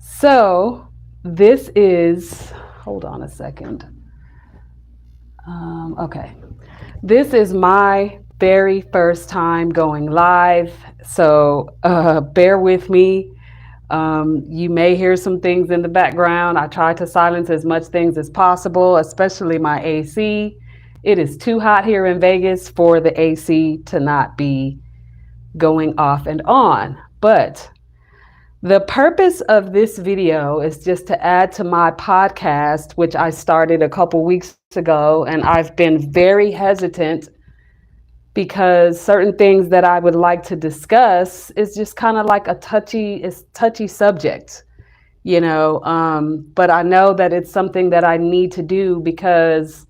So this is, hold on a second. Okay. This is my very first time going live. So bear with me. You may hear some things in the background. I try to silence as much things as possible, especially my AC. It is too hot here in Vegas for the AC to not be going off and on. But the purpose of this video is just to add to my podcast, which I started a couple weeks ago, and I've been very hesitant because certain things that I would like to discuss is just kind of like touchy subject, But I know that it's something that I need to do because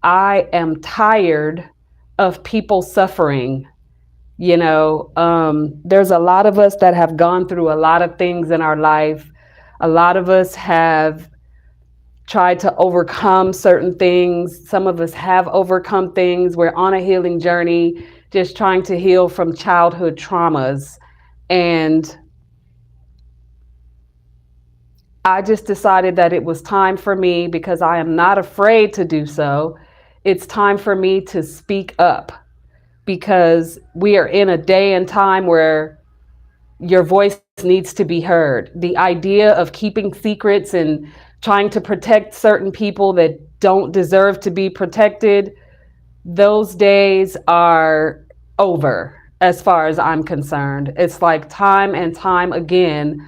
I am tired of people suffering. There's a lot of us that have gone through a lot of things in our life. A lot of us have tried to overcome certain things. Some of us have overcome things. We're on a healing journey, just trying to heal from childhood traumas. And I just decided that it was time for me, because I am not afraid to do so. It's time for me to speak up, because we are in a day and time where your voice needs to be heard. The idea of keeping secrets and trying to protect certain people that don't deserve to be protected, those days are over as far as I'm concerned. It's like time and time again,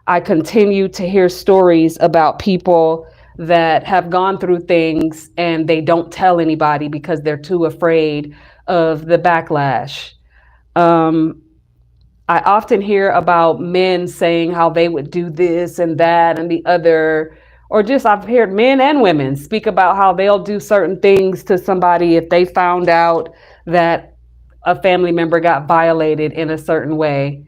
I continue to hear stories about people that have gone through things and they don't tell anybody because they're too afraid of the backlash. Um, I often hear about men saying how they would do this and that and the other, or just I've heard men and women speak about how they'll do certain things to somebody if they found out that a family member got violated in a certain way.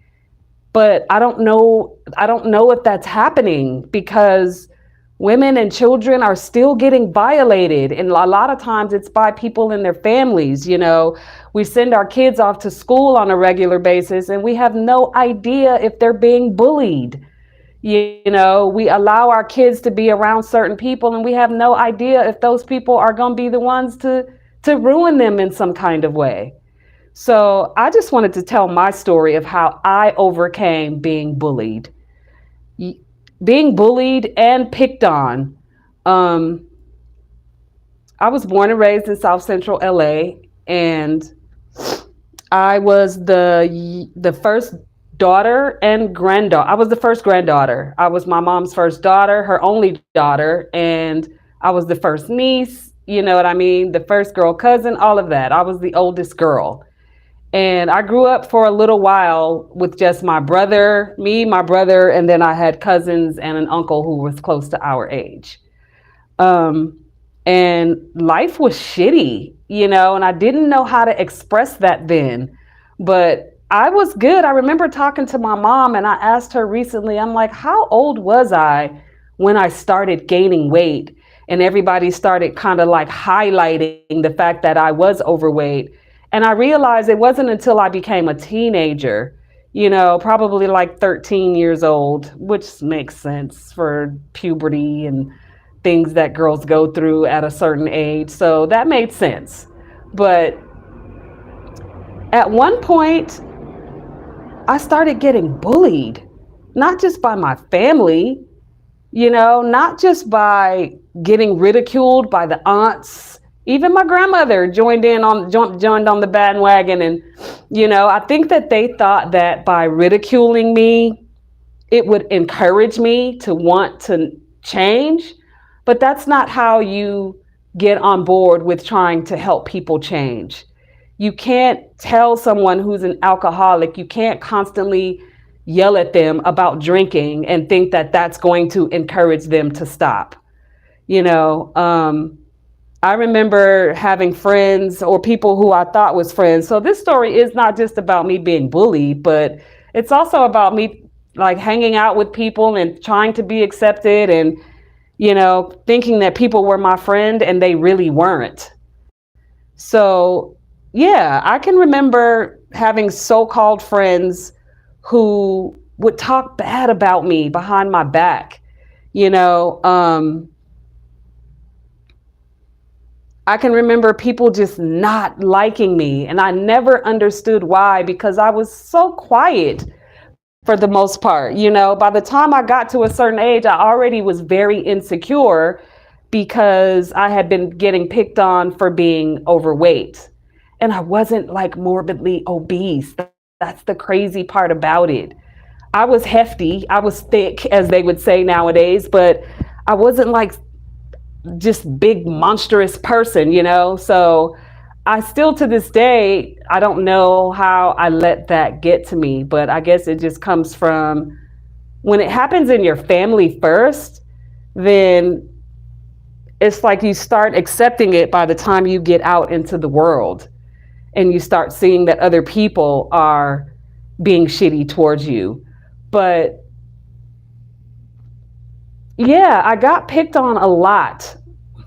But I don't know if that's happening, because women and children are still getting violated, and a lot of times it's by people in their families. We send our kids off to school on a regular basis and we have no idea if they're being bullied. We allow our kids to be around certain people and we have no idea if those people are going to be the ones to ruin them in some kind of way. So I just wanted to tell my story of how I overcame being bullied. Being bullied and picked on. Um, I was born and raised in South Central LA, and I was the first daughter and granddaughter. I was the first granddaughter. I was my mom's first daughter, her only daughter, and I was the first niece. You know what I mean? The first girl cousin, all of that. I was the oldest girl. And I grew up for a little while with just my brother, my brother, and then I had cousins and an uncle who was close to our age. Um, and life was shitty, and I didn't know how to express that then. But I was good. I remember talking to my mom and I asked her recently, I'm like, how old was I when I started gaining weight? And everybody started kind of like highlighting the fact that I was overweight. And I realized it wasn't until I became a teenager, probably like 13 years old, which makes sense for puberty and things that girls go through at a certain age. So that made sense. But at one point, I started getting bullied, not just by my family, not just by getting ridiculed by the aunts. Even my grandmother joined on the bandwagon. And, I think that they thought that by ridiculing me, it would encourage me to want to change. But that's not how you get on board with trying to help people change. You can't tell someone who's an alcoholic, you can't constantly yell at them about drinking and think that that's going to encourage them to stop. I remember having friends or people who I thought was friends. So this story is not just about me being bullied, but it's also about me like hanging out with people and trying to be accepted and, thinking that people were my friend and they really weren't. So yeah, I can remember having so-called friends who would talk bad about me behind my back. You know, I can remember people just not liking me, and I never understood why, because I was so quiet for the most part. You know, by the time I got to a certain age, I already was very insecure because I had been getting picked on for being overweight. And I wasn't like morbidly obese. That's the crazy part about it. I was hefty, I was thick, as they would say nowadays, but I wasn't like just big monstrous person, you know? So I still to this day, I don't know how I let that get to me, but I guess it just comes from when it happens in your family first, then it's like you start accepting it by the time you get out into the world and you start seeing that other people are being shitty towards you. But yeah, I got picked on a lot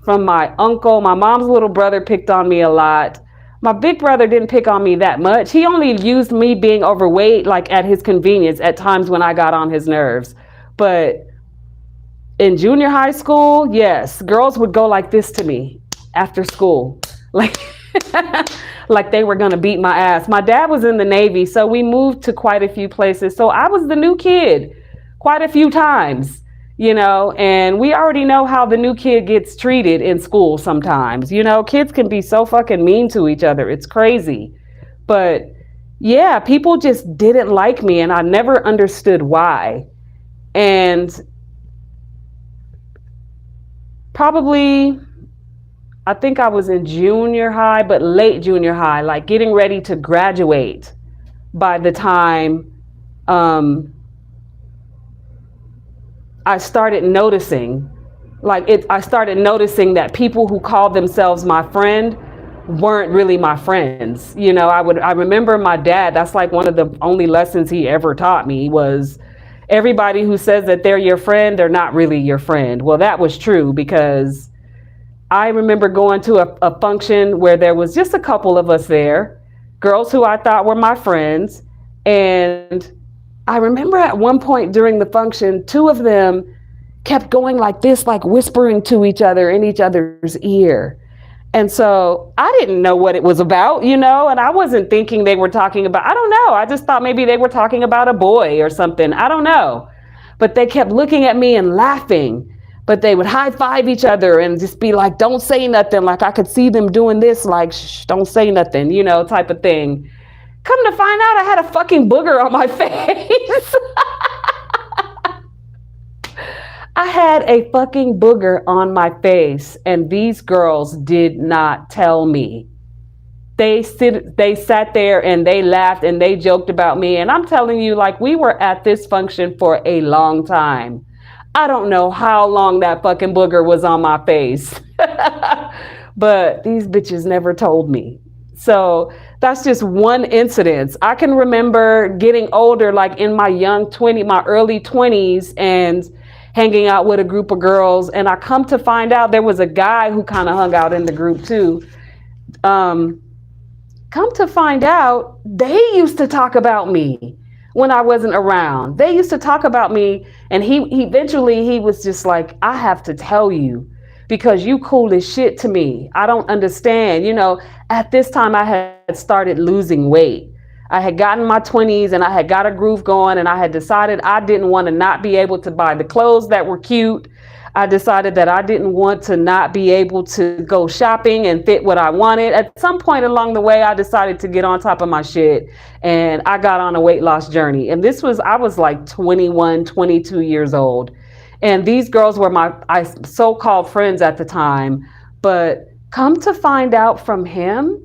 from my uncle. My mom's little brother picked on me a lot. My big brother didn't pick on me that much. He only used me being overweight like at his convenience at times when I got on his nerves. But in junior high school, yes, girls would go like this to me after school. Like like they were gonna beat my ass. My dad was in the Navy, so we moved to quite a few places. So I was the new kid quite a few times, you know, and we already know how the new kid gets treated in school sometimes. You know, kids can be so fucking mean to each other. It's crazy. But yeah, people just didn't like me, and I never understood why. And probably, I think I was in junior high, but late junior high, like getting ready to graduate by the time I started noticing, I started noticing that people who called themselves my friend weren't really my friends. You know, I remember my dad, that's like one of the only lessons he ever taught me was everybody who says that they're your friend, they're not really your friend. Well, that was true because I remember going to a function where there was just a couple of us there, girls who I thought were my friends. And I remember at one point during the function, two of them kept going like this, like whispering to each other in each other's ear. And so I didn't know what it was about, you know, and I wasn't thinking they were talking about, I don't know. I just thought maybe they were talking about a boy or something. I don't know. But they kept looking at me and laughing. But they would high five each other and just be like, don't say nothing. Like I could see them doing this, like, shh, don't say nothing, you know, type of thing. Come to find out, I had a fucking booger on my face. I had a fucking booger on my face, and these girls did not tell me. They sat there and they laughed and they joked about me. And I'm telling you, like, we were at this function for a long time. I don't know how long that fucking booger was on my face. But these bitches never told me. So that's just one incident. I can remember getting older, like in my early 20s, and hanging out with a group of girls. And I come to find out there was a guy who kind of hung out in the group too. Come to find out, they used to talk about me when I wasn't around. They used to talk about me, and he eventually he was just like, I have to tell you because you cool as shit to me. I don't understand. You know, at this time I had started losing weight. I had gotten my 20s and I had got a groove going, and I had decided I didn't want to not be able to buy the clothes that were cute. I decided that I didn't want to not be able to go shopping and fit what I wanted. At some point along the way, I decided to get on top of my shit, and I got on a weight loss journey. And I was like 21, 22 years old. And these girls were my so-called friends at the time. But come to find out from him,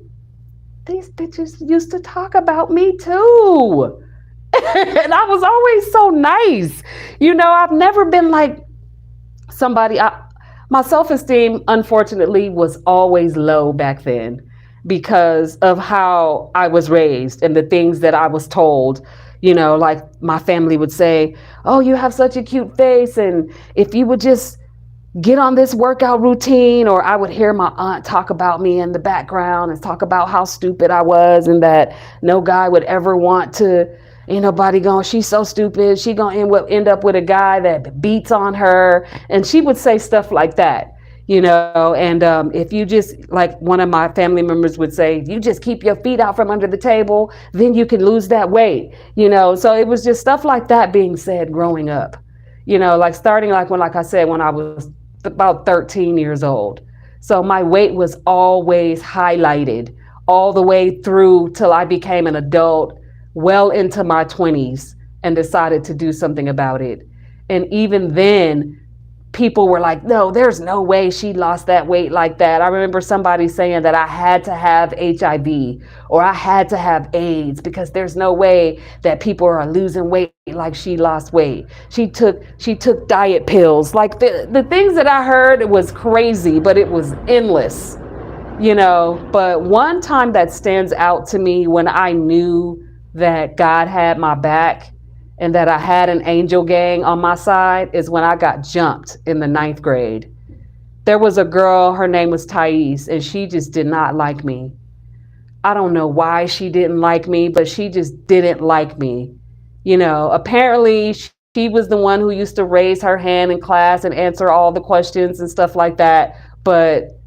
these bitches used to talk about me too. And I was always so nice. You know, I've never been like my self-esteem, unfortunately, was always low back then because of how I was raised and the things that I was told. You know, like my family would say, oh, you have such a cute face, and if you would just get on this workout routine. Or I would hear my aunt talk about me in the background and talk about how stupid I was and that no guy would ever want to Ain't nobody going, she's so stupid. She gonna end up with a guy that beats on her. And she would say stuff like that, and if you just, like one of my family members would say, if you just keep your feet out from under the table, then you can lose that weight, So it was just stuff like that being said growing up, like starting like I said, when I was about 13 years old. So my weight was always highlighted all the way through till I became an adult, well into my 20s, and decided to do something about it. And even then, people were like, no, there's no way she lost that weight like that. I remember somebody saying that I had to have HIV or I had to have AIDS because there's no way that people are losing weight like she lost weight. She took diet pills. Like the things that I heard, it was crazy, but it was endless, But one time that stands out to me when I knew that God had my back and that I had an angel gang on my side is when I got jumped in the 9th grade. There was a girl, her name was Thais, and she just did not like me. I don't know why she didn't like me, but she just didn't like me. Apparently she was the one who used to raise her hand in class and answer all the questions and stuff like that. But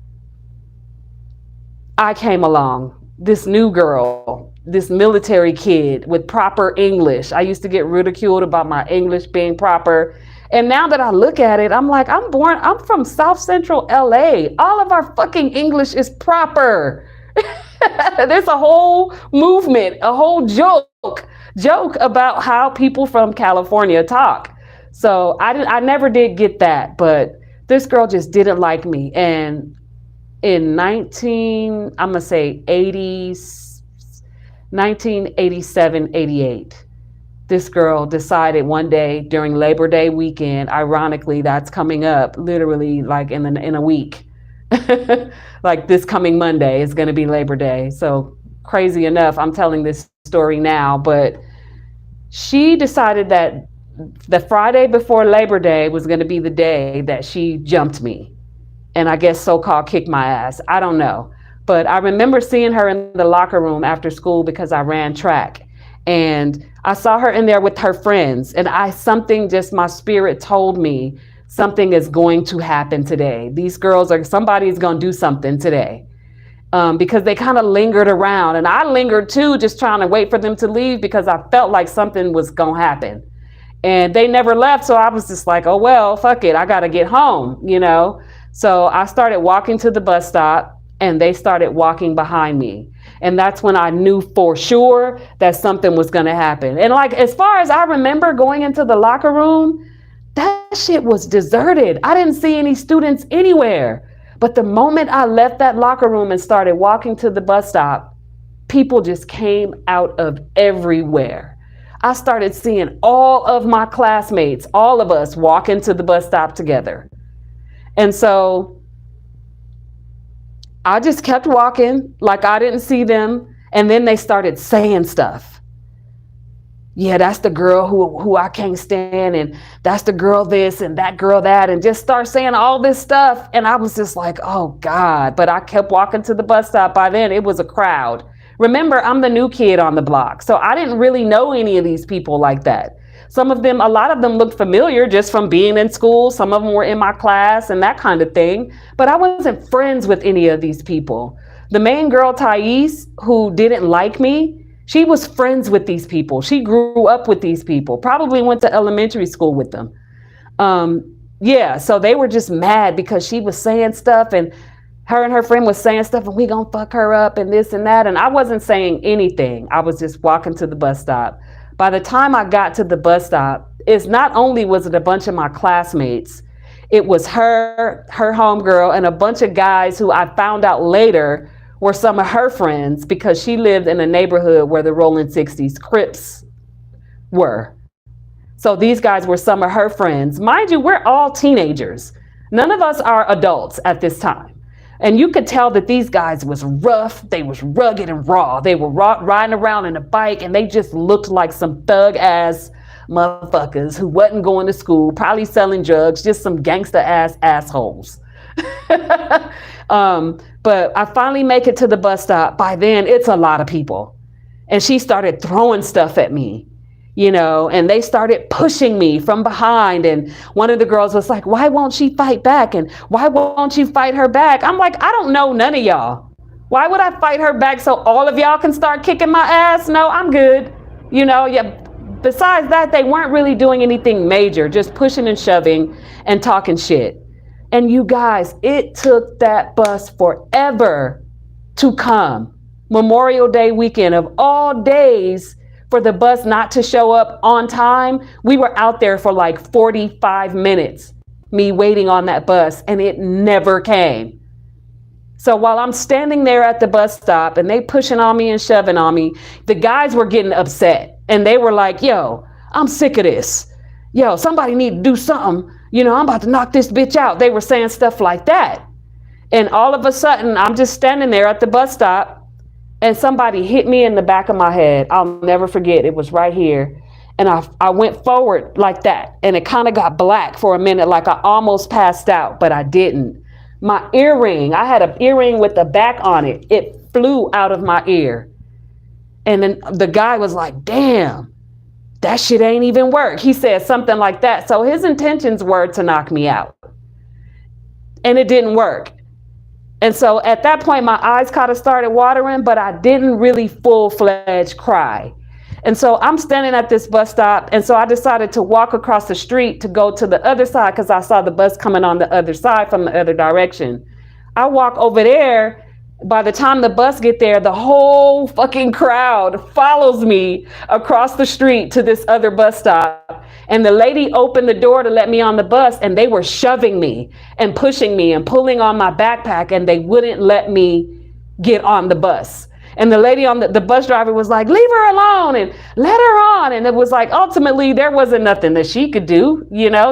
I came along, this new girl, this military kid with proper English. I used to get ridiculed about my English being proper. And now that I look at it, I'm like, I'm from South Central LA. All of our fucking English is proper. There's a whole movement, a whole joke about how people from California talk. So I never did get that, but this girl just didn't like me. And in 1987, 88, this girl decided one day during Labor Day weekend, ironically, that's coming up literally like in a week, like this coming Monday is going to be Labor Day. So crazy enough, I'm telling this story now, but she decided that the Friday before Labor Day was going to be the day that she jumped me. And I guess so-called kicked my ass. I don't know. But I remember seeing her in the locker room after school because I ran track. And I saw her in there with her friends. And my spirit told me something is going to happen today. Somebody's going to do something today. Because they kind of lingered around. And I lingered too, just trying to wait for them to leave because I felt like something was going to happen. And they never left. So I was just like, oh, well, fuck it. I got to get home, So I started walking to the bus stop and they started walking behind me. And that's when I knew for sure that something was going to happen. And like, as far as I remember going into the locker room, that shit was deserted. I didn't see any students anywhere. But the moment I left that locker room and started walking to the bus stop, people just came out of everywhere. I started seeing all of my classmates, all of us walk into the bus stop together. And so I just kept walking like I didn't see them. And then they started saying stuff. Yeah, that's the girl who I can't stand. And that's the girl this and that girl that. And just start saying all this stuff. And I was just like, oh God. But I kept walking to the bus stop. By then it was a crowd. Remember, I'm the new kid on the block. So I didn't really know any of these people like that. A lot of them looked familiar just from being in school. Some of them were in my class and that kind of thing. But I wasn't friends with any of these people. The main girl, Thais, who didn't like me, she was friends with these people. She grew up with these people, probably went to elementary school with them. So they were just mad because she was saying stuff and her friend was saying stuff and we gonna fuck her up and this and that. And I wasn't saying anything. I was just walking to the bus stop. By the time I got to the bus stop, it's not only was it a bunch of my classmates, it was her homegirl, and a bunch of guys who I found out later were some of her friends because she lived in a neighborhood where the Rolling 60s Crips were. So these guys were some of her friends. Mind you, we're all teenagers. None of us are adults at this time. And you could tell that these guys was rough, they was rugged and raw. They were riding around in a bike and they just looked like some thug ass motherfuckers who wasn't going to school, probably selling drugs, just some gangster ass assholes. But I finally make it to the bus stop. By then it's a lot of people. And she started throwing stuff at me. and they started pushing me from behind. And one of the girls was like, why won't she fight back? And why won't you fight her back? I'm like, I don't know none of y'all. Why would I fight her back so all of y'all can start kicking my ass? No, I'm good. Yeah. Besides that, they weren't really doing anything major, just pushing and shoving and talking shit. And you guys, it took that bus forever to come. Memorial Day weekend, of all days for the bus not to show up on time, we were out there for like 45 minutes, me waiting on that bus, and it never came. So while I'm standing there at the bus stop and they pushing on me and shoving on me, the guys were getting upset. And they were like, yo, I'm sick of this. Yo, somebody need to do something. I'm about to knock this bitch out. They were saying stuff like that. And all of a sudden, I'm just standing there at the bus stop and somebody hit me in the back of my head. I'll never forget. It was right here. And I went forward like that. And it kind of got black for a minute, like I almost passed out, but I didn't. My earring, I had an earring with the back on it. It flew out of my ear. And then the guy was like, damn, that shit ain't even work. He said something like that. So his intentions were to knock me out. And it didn't work. And so at that point, my eyes kind of started watering, but I didn't really full-fledged cry. And so I'm standing at this bus stop. And so I decided to walk across the street to go to the other side because I saw the bus coming on the other side from the other direction. I walk over there. By the time the bus get there, the whole fucking crowd follows me across the street to this other bus stop. And the lady opened the door to let me on the bus, and they were shoving me and pushing me and pulling on my backpack, and they wouldn't let me get on the bus. And the lady on the bus driver was like, leave her alone and let her on. And it was like, ultimately, there wasn't nothing that she could do.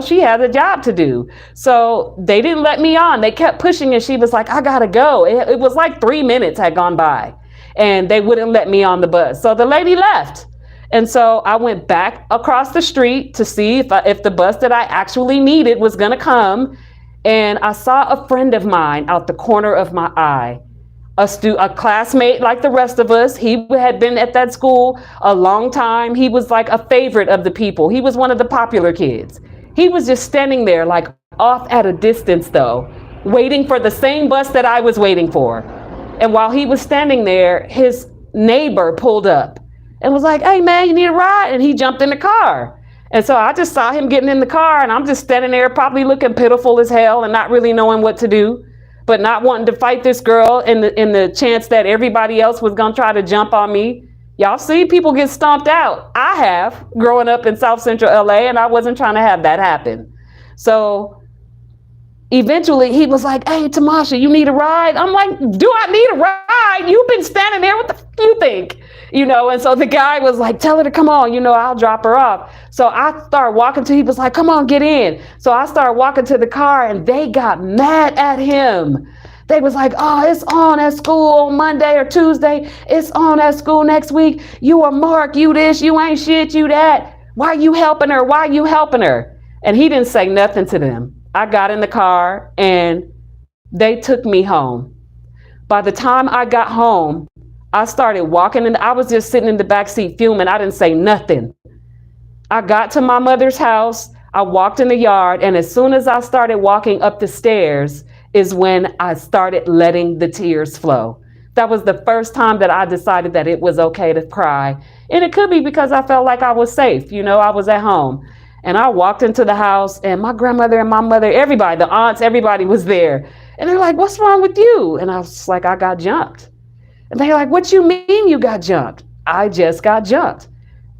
She had a job to do. So they didn't let me on. They kept pushing and she was like, I gotta go. It was like 3 minutes had gone by and they wouldn't let me on the bus. So the lady left. And so I went back across the street to see if the bus that I actually needed was gonna come. And I saw a friend of mine out the corner of my eye. A classmate like the rest of us. He had been at that school a long time. He was like a favorite of the people. He was one of the popular kids. He was just standing there like off at a distance though, waiting for the same bus that I was waiting for. And while he was standing there, his neighbor pulled up and was like, hey man, you need a ride? And he jumped in the car. And so I just saw him getting in the car and I'm just standing there probably looking pitiful as hell and not really knowing what to do. But not wanting to fight this girl in the chance that everybody else was going to try to jump on me. Y'all see people get stomped out. I have, growing up in South Central LA, and I wasn't trying to have that happen. So eventually he was like, hey, Tamasha, you need a ride? I'm like, do I need a ride? You've been standing there. What the f you think? And so the guy was like, tell her to come on, I'll drop her off. So I started walking he was like, come on, get in. So I started walking to the car and they got mad at him. They was like, oh, it's on at school on Monday or Tuesday. It's on at school next week. You a mark, you this, you ain't shit, you that. Why you helping her? Why you helping her? And he didn't say nothing to them. I got in the car and they took me home. By the time I got home, I started walking and I was just sitting in the back seat fuming. I didn't say nothing. I got to my mother's house. I walked in the yard. And as soon as I started walking up the stairs is when I started letting the tears flow. That was the first time that I decided that it was okay to cry. And it could be because I felt like I was safe. I was at home. And I walked into the house and my grandmother and my mother, everybody, the aunts, everybody was there. And they're like, what's wrong with you? And I was like, I got jumped. And they're like, what you mean you got jumped? I just got jumped.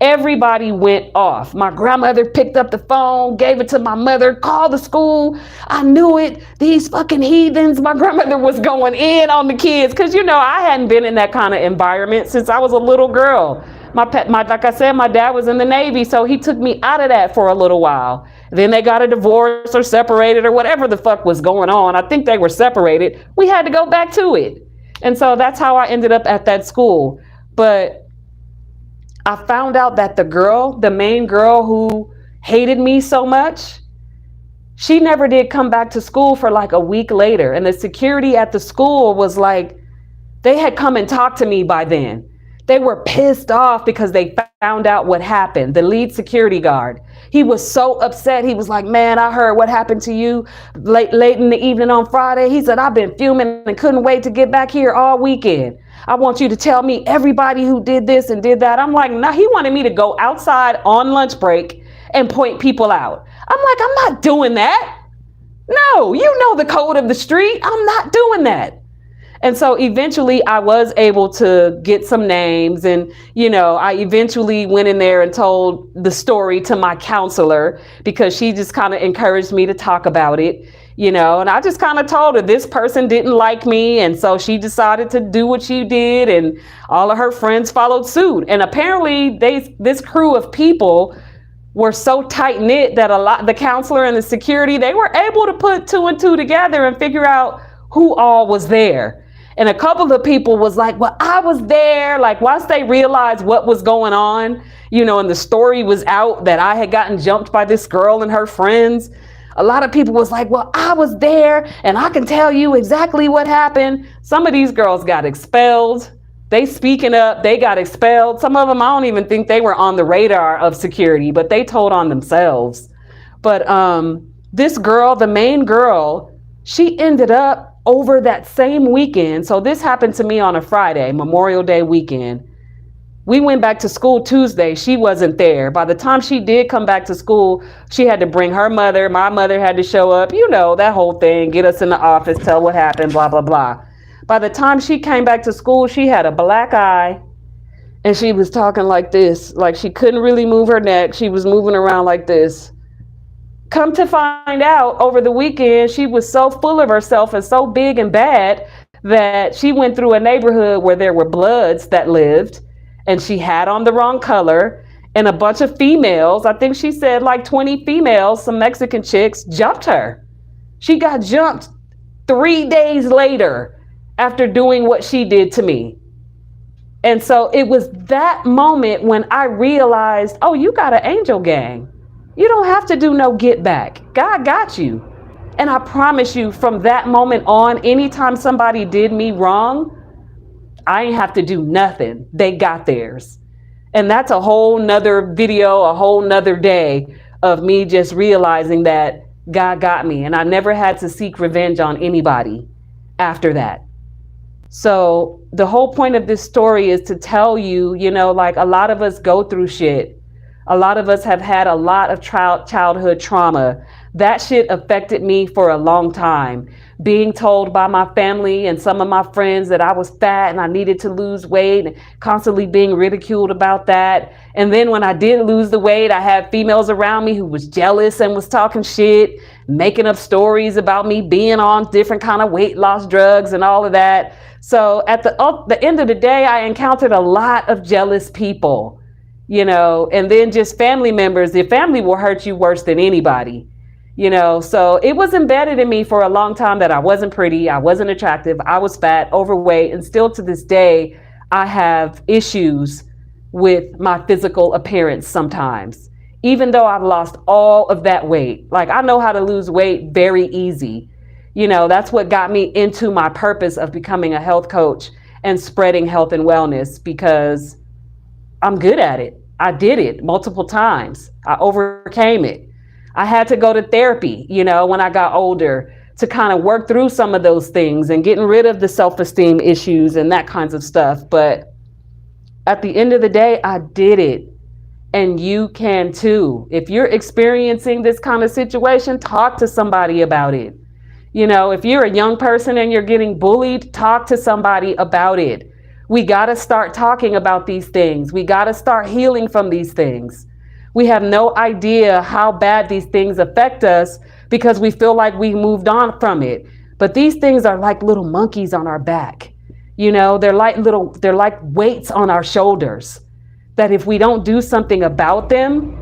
Everybody went off. My grandmother picked up the phone, gave it to my mother, called the school. I knew it. These fucking heathens. My grandmother was going in on the kids because, I hadn't been in that kind of environment since I was a little girl. Like I said, my dad was in the Navy, so he took me out of that for a little while. Then they got a divorce or separated or whatever the fuck was going on. I think they were separated. We had to go back to it. And so that's how I ended up at that school. But I found out that the main girl who hated me so much, she never did come back to school for like a week later. And the security at the school was like, they had come and talked to me by then. They were pissed off because they found out what happened. The lead security guard, he was so upset. He was like, man, I heard what happened to you late in the evening on Friday. He said, I've been fuming and couldn't wait to get back here all weekend. I want you to tell me everybody who did this and did that. I'm like, nah, he wanted me to go outside on lunch break and point people out. I'm like, I'm not doing that. No, you know the code of the street. I'm not doing that. And so eventually I was able to get some names, and, I eventually went in there and told the story to my counselor, because she just kind of encouraged me to talk about it, and I just kind of told her this person didn't like me. And so she decided to do what she did, and all of her friends followed suit. And apparently this crew of people were so tight knit that the counselor and the security, they were able to put two and two together and figure out who all was there. And a couple of people was like, well, I was there. Like, once they realized what was going on, and the story was out that I had gotten jumped by this girl and her friends, a lot of people was like, well, I was there and I can tell you exactly what happened. Some of these girls got expelled. They speaking up, they got expelled. Some of them, I don't even think they were on the radar of security, but they told on themselves. But this girl, the main girl, she ended up over that same weekend. So this happened to me on a Friday, Memorial Day weekend. We went back to school Tuesday. She wasn't there. By the time she did come back to school, she had to bring her mother. My mother had to show up, that whole thing, get us in the office, tell what happened, blah, blah, blah. By the time she came back to school, she had a black eye, and she was talking like this, like she couldn't really move her neck. She was moving around like this. Come to find out, over the weekend, she was so full of herself and so big and bad that she went through a neighborhood where there were Bloods that lived, and she had on the wrong color, and a bunch of females, I think she said like 20 females, some Mexican chicks, jumped her. She got jumped 3 days later after doing what she did to me. And so it was that moment when I realized, oh, you got an angel gang. You don't have to do no get back. God got you. And I promise you, from that moment on, anytime somebody did me wrong, I ain't have to do nothing. They got theirs. And that's a whole nother video, a whole nother day of me just realizing that God got me. And I never had to seek revenge on anybody after that. So the whole point of this story is to tell you, like, a lot of us go through shit. A lot of us have had a lot of childhood trauma. That shit affected me for a long time. Being told by my family and some of my friends that I was fat and I needed to lose weight, and constantly being ridiculed about that. And then when I did lose the weight, I had females around me who was jealous and was talking shit, making up stories about me being on different kind of weight loss drugs and all of that. So at the end of the day, I encountered a lot of jealous people. And then just family members. The family will hurt you worse than anybody, so it was embedded in me for a long time that I wasn't pretty, I wasn't attractive, I was fat, overweight, and still to this day, I have issues with my physical appearance sometimes, even though I've lost all of that weight. Like, I know how to lose weight very easy. That's what got me into my purpose of becoming a health coach and spreading health and wellness, because I'm good at it. I did it multiple times. I overcame it. I had to go to therapy, when I got older, to kind of work through some of those things and getting rid of the self-esteem issues and that kinds of stuff. But at the end of the day, I did it. And you can too. If you're experiencing this kind of situation, talk to somebody about it. If you're a young person and you're getting bullied, talk to somebody about it. We got to start talking about these things. We got to start healing from these things. We have no idea how bad these things affect us because we feel like we moved on from it. But these things are like little monkeys on our back. They're like weights on our shoulders that if we don't do something about them,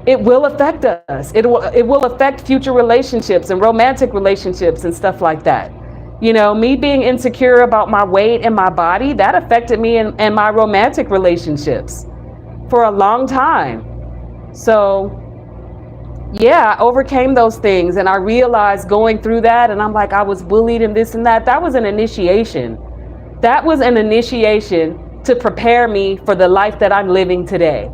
it will affect us. It will affect future relationships and romantic relationships and stuff like that. Me being insecure about my weight and my body, that affected me in my romantic relationships for a long time. So yeah, I overcame those things, and I realized going through that, and I'm like, I was bullied and this and that. That was an initiation. That was an initiation to prepare me for the life that I'm living today.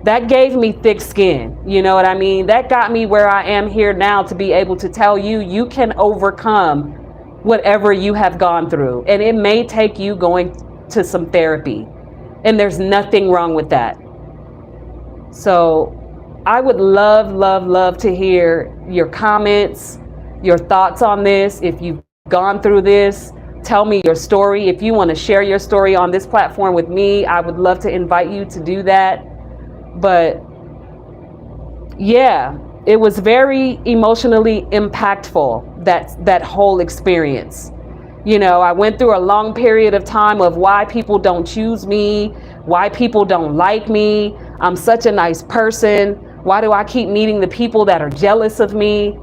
That gave me thick skin. You know what I mean? That got me where I am here now, to be able to tell you, you can overcome whatever you have gone through. And it may take you going to some therapy. And there's nothing wrong with that. So I would love, love, love to hear your comments, your thoughts on this. If you've gone through this, tell me your story. If you want to share your story on this platform with me, I would love to invite you to do that. But yeah, it was very emotionally impactful, that whole experience. You know, I went through a long period of time of why people don't choose me, why people don't like me. I'm such a nice person. Why do I keep meeting the people that are jealous of me?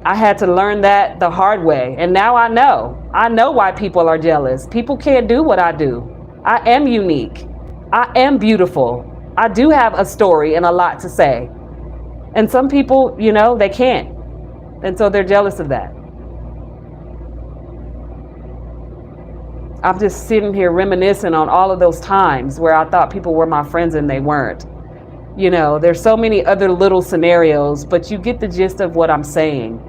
I had to learn that the hard way. And now I know why people are jealous. People can't do what I do. I am unique. I am beautiful. I do have a story and a lot to say. And some people, you know, they can't. And so they're jealous of that. I'm just sitting here reminiscing on all of those times where I thought people were my friends and they weren't. You know, there's so many other little scenarios, but you get the gist of what I'm saying.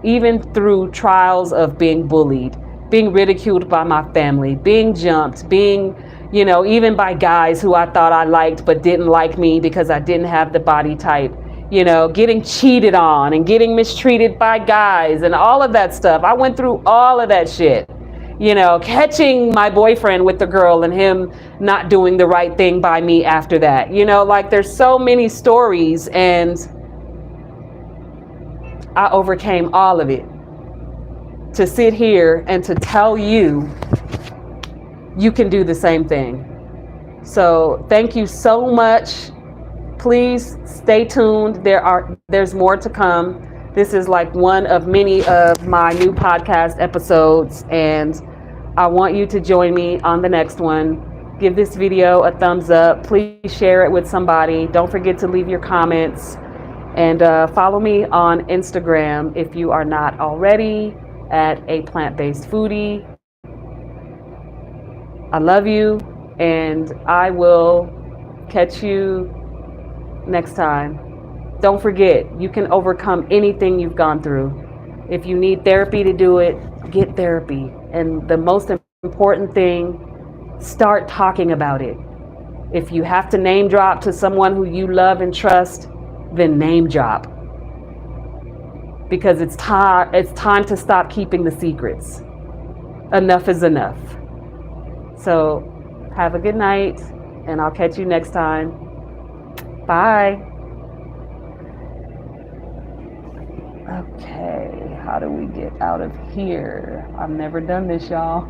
Even through trials of being bullied, being ridiculed by my family, being jumped, being, you know, even by guys who I thought I liked but didn't like me because I didn't have the body type, you know, getting cheated on and getting mistreated by guys and all of that stuff. I went through all of that shit. You know, catching my boyfriend with the girl and him not doing the right thing by me after that. You know, like there's so many stories, and I overcame all of it to sit here and to tell you, you can do the same thing. So thank you so much. Please stay tuned. There's more to come. This is like one of many of my new podcast episodes, and I want you to join me on the next one. Give this video a thumbs up. Please share it with somebody. Don't forget to leave your comments, and follow me on Instagram if you are not already, at a plant-based foodie. I love you, and I will catch you next time. Don't forget, you can overcome anything you've gone through. If you need therapy to do it, get therapy. And the most important thing, start talking about it. If you have to name drop to someone who you love and trust, then name drop. Because it's time to stop keeping the secrets. Enough is enough. So have a good night, and I'll catch you next time. Bye. Okay, how do we get out of here? I've never done this, y'all.